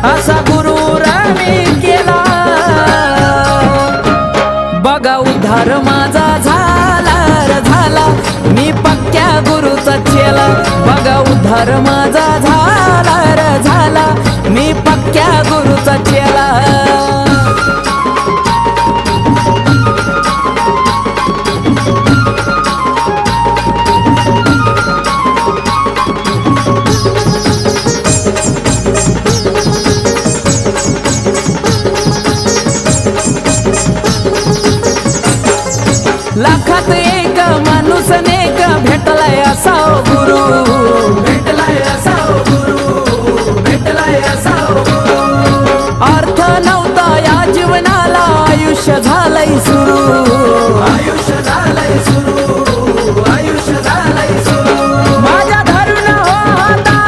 असा गुरु राणी केला बघा उद्धार माझा झाला रे झाला मी पक्क्या गुरुचा चेला बघा उद्धार माझा झाला रे झाला मी पक्क्या गुरुचा चेला लाखात एक माणूस नेक भेटलाय असा गुरु